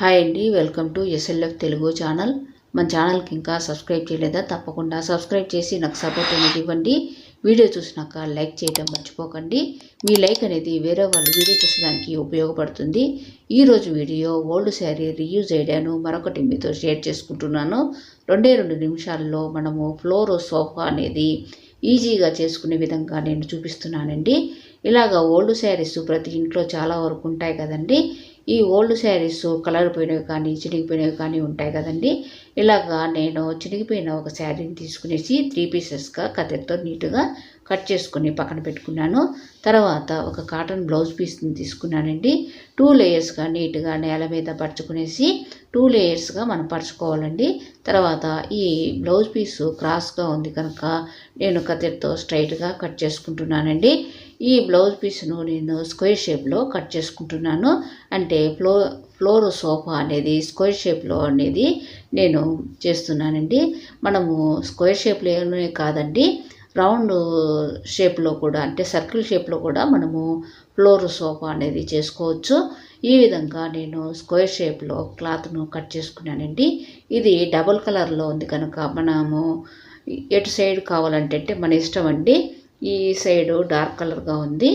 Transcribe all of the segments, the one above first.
Hi అండి, welcome to SLF Telugu channel. మన ఛానల్కి ఇంకా సబ్స్క్రైబ్ చేయలేదా? తప్పకుండా సబ్స్క్రైబ్ చేసి నాకు సపోర్ట్ అనేది ఇవ్వండి. వీడియో చూసినాక లైక్ చేయడం మర్చిపోకండి. మీ లైక్ అనేది వేరే వాళ్ళు వీడియో చూసేదానికి ఉపయోగపడుతుంది. ఈరోజు వీడియో ఓల్డ్ శారీ రీయూజ్ ఐడియాను మరొకటి మీతో షేర్ చేసుకుంటున్నాను. 2 నిమిషాల్లో మనము ఫ్లోర్ సోఫా అనేది ఈజీగా చేసుకునే విధంగా నేను చూపిస్తున్నానండి. ఇలాగ ఓల్డ్ శారీస్ ప్రతి ఇంట్లో చాలా వరకు ఉంటాయి కదండి. ఈ ఓల్డ్ శారీస్ కలర్ పోయినవి కానీ చినిగిపోయినవి కానీ ఉంటాయి కదండి. ఇలాగా నేను చినిగిపోయిన ఒక శారీని తీసుకునేసి 3 పీసెస్గా కత్తెరతో నీట్గా కట్ చేసుకుని పక్కన పెట్టుకున్నాను. తర్వాత ఒక కాటన్ బ్లౌజ్ పీస్ని తీసుకున్నానండి. 2 లేయర్స్గా నీట్గా నేల మీద పరుచుకునేసి 2 లేయర్స్గా మనం పరుచుకోవాలండి. తర్వాత ఈ బ్లౌజ్ పీసు క్రాస్గా ఉంది కనుక నేను కత్తెరతో స్ట్రైట్గా కట్ చేసుకుంటున్నానండి. ఈ బ్లౌజ్ పీస్ను నేను స్క్వేర్ షేప్లో కట్ చేసుకుంటున్నాను. అంటే ఫ్లోర్ సోఫా అనేది స్క్వేర్ షేప్లో అనేది నేను చేస్తున్నానండి. మనము స్క్వేర్ షేప్లోనే కాదండి, రౌండ్ షేప్లో కూడా, అంటే సర్కిల్ షేప్లో కూడా మనము ఫ్లోర్ సోఫా అనేది చేసుకోవచ్చు. ఈ విధంగా నేను స్క్వేర్ షేప్లో క్లాత్ను కట్ చేసుకున్నానండి. ఇది డబుల్ కలర్లో ఉంది కనుక మనము ఎటు సైడ్ కావాలంటే మన ఇష్టం అండి. ఈ సైడు డార్క్ కలర్గా ఉంది,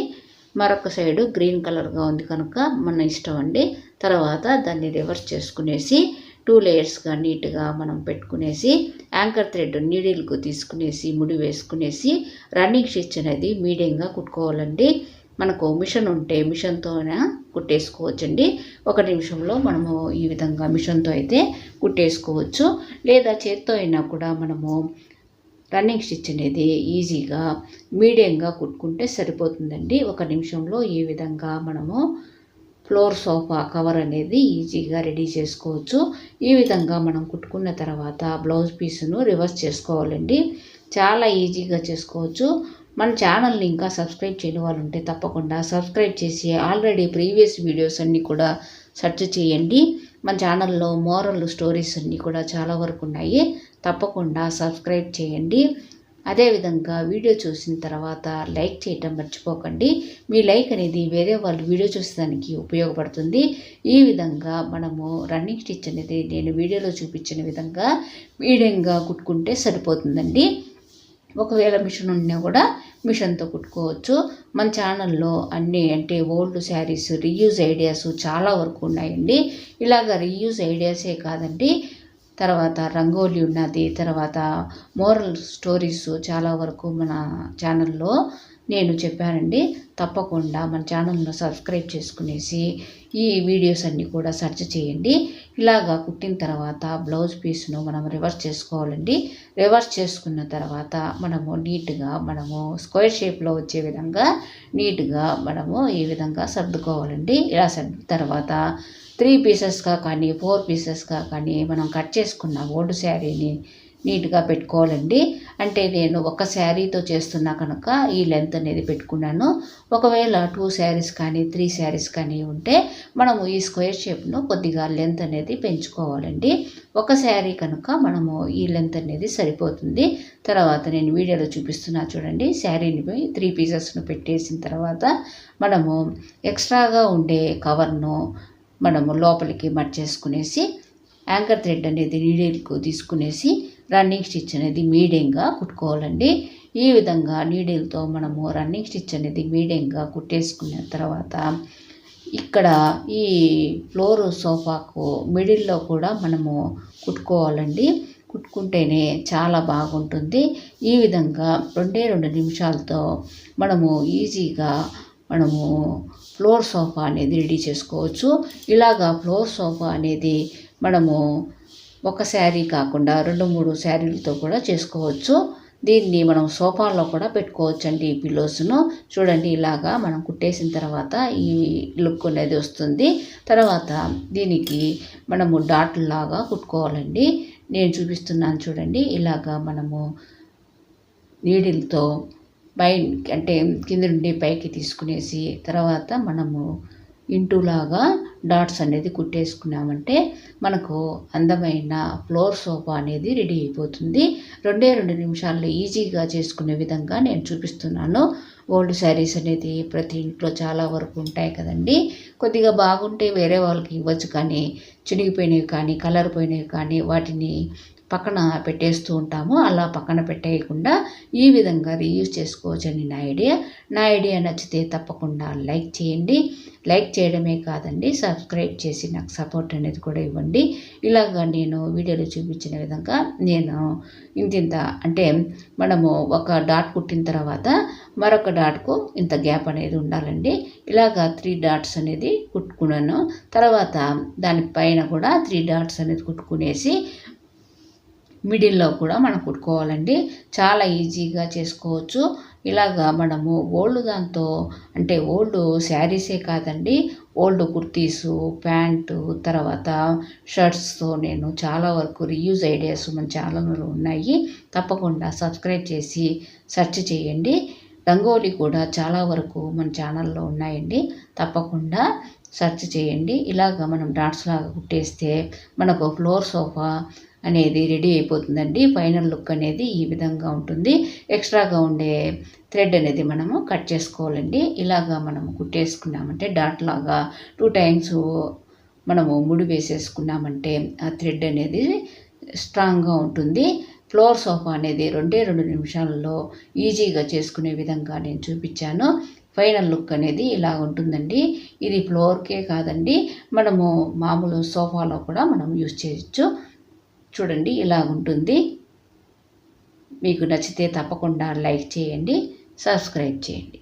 మరొక సైడు గ్రీన్ కలర్గా ఉంది కనుక మన ఇష్టం అండి. తర్వాత దాన్ని రివర్స్ చేసుకునేసి 2 లేయర్స్గా నీట్గా మనం పెట్టుకునేసి యాంకర్ థ్రెడ్ నీడిల్కు తీసుకునేసి ముడి వేసుకునేసి రన్నింగ్ స్టిచ్ అనేది మీడియంగా కుట్టుకోవాలండి. మనకు మిషన్ ఉంటే మిషన్తోనే కుట్టేసుకోవచ్చండి. 1 నిమిషంలో మనము ఈ విధంగా మిషన్తో అయితే కుట్టేసుకోవచ్చు. లేదా చేత్తో అయినా కూడా మనము రన్నింగ్ స్టిచ్ అనేది ఈజీగా మీడియంగా కుట్టుకుంటే సరిపోతుందండి. 1 నిమిషంలో ఈ విధంగా మనము ఫ్లోర్ సోఫా కవర్ అనేది ఈజీగా రెడీ చేసుకోవచ్చు. ఈ విధంగా మనం కుట్టుకున్న తర్వాత బ్లౌజ్ పీస్ను రివర్స్ చేసుకోవాలండి. చాలా ఈజీగా చేసుకోవచ్చు. మన ఛానల్ని ఇంకా సబ్స్క్రైబ్ చేయని వాళ్ళు ఉంటే తప్పకుండా సబ్స్క్రైబ్ చేసి ఆల్రెడీ ప్రీవియస్ వీడియోస్ అన్నీ కూడా సెర్చ్ చేయండి. మన ఛానల్లో మోరల్ స్టోరీస్ అన్నీ కూడా చాలా వరకు ఉన్నాయి. తప్పకుండా సబ్స్క్రైబ్ చేయండి. అదేవిధంగా వీడియో చూసిన తర్వాత లైక్ చేయటం మర్చిపోకండి. మీ లైక్ అనేది వేరే వాళ్ళు వీడియో చూసేదానికి ఉపయోగపడుతుంది. ఈ విధంగా మనము రన్నింగ్ స్టిచ్ అనేది నేను వీడియోలో చూపించిన విధంగా మీడియంగా కుట్టుకుంటే సరిపోతుందండి. ఒకవేళ మిషన్ ఉన్నా కూడా మిషన్తో కుట్టుకోవచ్చు. మన ఛానల్లో అన్నీ అంటే ఓల్డ్ శారీస్ రీయూజ్ ఐడియాస్ చాలా వరకు ఉన్నాయండి. ఇలాగ రీయూజ్ ఐడియాసే కాదండి, తర్వాత రంగోలీ ఉన్నది, తర్వాత మోరల్ స్టోరీస్ చాలా వరకు మన ఛానల్లో నేను చెప్పానండి. తప్పకుండా మన ఛానల్ను సబ్స్క్రైబ్ చేసుకునేసి ఈ వీడియోస్ అన్నీ కూడా సెర్చ్ చేయండి. ఇలాగా కుట్టిన తర్వాత బ్లౌజ్ పీస్ను మనం రివర్స్ చేసుకోవాలండి. రివర్స్ చేసుకున్న తర్వాత మనము నీట్గా మనము స్క్వేర్ షేప్లో వచ్చే విధంగా నీట్గా మనము ఈ విధంగా సర్దుకోవాలండి. ఇలా సర్దిన తర్వాత 3 పీసెస్గా కానీ 4 పీసెస్గా కానీ మనం కట్ చేసుకున్న ఓల్డ్ శారీని నీట్గా పెట్టుకోవాలండి. అంటే నేను ఒక శారీతో చేస్తున్నా కనుక ఈ లెంత్ అనేది పెట్టుకున్నాను. ఒకవేళ 2 శారీస్ కానీ 3 శారీస్ కానీ ఉంటే మనము ఈ స్క్వేర్ షేప్ను కొద్దిగా లెంత్ అనేది పెంచుకోవాలండి. ఒక శారీ కనుక మనము ఈ లెంత్ అనేది సరిపోతుంది. తర్వాత నేను వీడియోలో చూపిస్తున్నా చూడండి. శారీని 3 పీసెస్ను పెట్టేసిన తర్వాత మనము ఎక్స్ట్రాగా ఉండే కవర్ను మనము లోపలికి మర్చేసుకునేసి యాంకర్ థ్రెడ్ అనేది నీడిల్కు తీసుకునేసి రన్నింగ్ స్టిచ్ అనేది మీడియంగా కుట్టుకోవాలండి. ఈ విధంగా నీడిల్తో మనము రన్నింగ్ స్టిచ్ అనేది మీడియంగా కుట్టేసుకున్న తర్వాత ఇక్కడ ఈ ఫ్లోర్ సోఫాకు మిడిల్లో కూడా మనము కుట్టుకోవాలండి. కుట్టుకుంటేనే చాలా బాగుంటుంది. ఈ విధంగా 2 నిమిషాలతో మనము ఈజీగా మనము ఫ్లోర్ సోఫా అనేది రెడీ చేసుకోవచ్చు. ఇలాగా ఫ్లోర్ సోఫా అనేది మనము ఒక శారీ కాకుండా 2-3 శారీలతో కూడా చేసుకోవచ్చు. దీన్ని మనం సోఫాలో కూడా పెట్టుకోవచ్చండి. ఈ పిల్లోస్ను చూడండి, ఇలాగా మనం కుట్టేసిన తర్వాత ఈ లుక్ అనేది వస్తుంది. తర్వాత దీనికి మనము డాట్ లాగా కుట్టుకోవాలండి. నేను చూపిస్తున్నాను చూడండి. ఇలాగా మనము నీడిల్తో అంటే కింద నుండి పైకి తీసుకునేసి తర్వాత మనము ఇంటూలాగా డాట్స్ అనేది కుట్టేసుకున్నామంటే మనకు అందమైన ఫ్లోర్ సోఫా అనేది రెడీ అయిపోతుంది. 2 నిమిషాల్లో ఈజీగా చేసుకునే విధంగా నేను చూపిస్తున్నాను. ఓల్డ్ శారీస్ అనేది ప్రతి ఇంట్లో చాలా వరకు ఉంటాయి కదండి. కొద్దిగా బాగుంటే వేరే వాళ్ళకి ఇవ్వచ్చు, కానీ చినిగిపోయినవి కానీ కలర్ పోయినవి కానీ వాటిని పక్కన పెట్టేస్తూ ఉంటాము. అలా పక్కన పెట్టేయకుండా ఈ విధంగా రీయూజ్ చేసుకోవచ్చని నా ఐడియా నచ్చితే తప్పకుండా లైక్ చేయండి. లైక్ చేయడమే కాదండి, సబ్స్క్రైబ్ చేసి నాకు సపోర్ట్ అనేది కూడా ఇవ్వండి. ఇలాగా నేను వీడియోలో చూపించిన విధంగా నేను ఇంత అంటే మనము ఒక డాట్ కుట్టిన తర్వాత మరొక డాట్కు ఇంత గ్యాప్ అనేది ఉండాలండి. ఇలాగా 3 డాట్స్ అనేది కుట్టుకున్నాను. తర్వాత దానిపైన కూడా 3 డాట్స్ అనేది కుట్టుకునేసి మిడిల్లో కూడా మనం కుట్టుకోవాలండి. చాలా ఈజీగా చేసుకోవచ్చు. ఇలాగా మనము ఓల్డ్ దాంతో అంటే ఓల్డ్ శారీసే కాదండి, ఓల్డ్ కుర్తీసు, ప్యాంటు, తర్వాత షర్ట్స్తో నేను చాలా వరకు రీయూజ్ ఐడియాస్ మన ఛానల్లో ఉన్నాయి. తప్పకుండా సబ్స్క్రైబ్ చేసి సెర్చ్ చేయండి. రంగోలీ కూడా చాలా వరకు మన ఛానల్లో ఉన్నాయండి. తప్పకుండా సెర్చ్ చేయండి. ఇలాగ మనం డాట్స్ లాగా కుట్టేస్తే మనకు ఫ్లోర్ సోఫా అనేది రెడీ అయిపోతుందండి. ఫైనల్ లుక్ అనేది ఈ విధంగా ఉంటుంది. ఎక్స్ట్రాగా ఉండే థ్రెడ్ అనేది మనము కట్ చేసుకోవాలండి. ఇలాగా మనము కుట్టేసుకున్నామంటే డాట్ లాగా 2 టైమ్స్ మనము ముడి వేసేసుకున్నామంటే ఆ థ్రెడ్ అనేది స్ట్రాంగ్గా ఉంటుంది. ఫ్లోర్ సోఫా అనేది 2 నిమిషాలలో ఈజీగా చేసుకునే విధంగా నేను చూపించాను. ఫైనల్ లుక్ అనేది ఇలా ఉంటుందండి. ఇది ఫ్లోర్కే కాదండి, మనము మామూలు సోఫాలో కూడా మనం యూజ్ చేయొచ్చు. చూడండి ఇలా ఉంటుంది. మీకు నచ్చితే తప్పకుండా లైక్ చేయండి, సబ్స్క్రైబ్ చేయండి.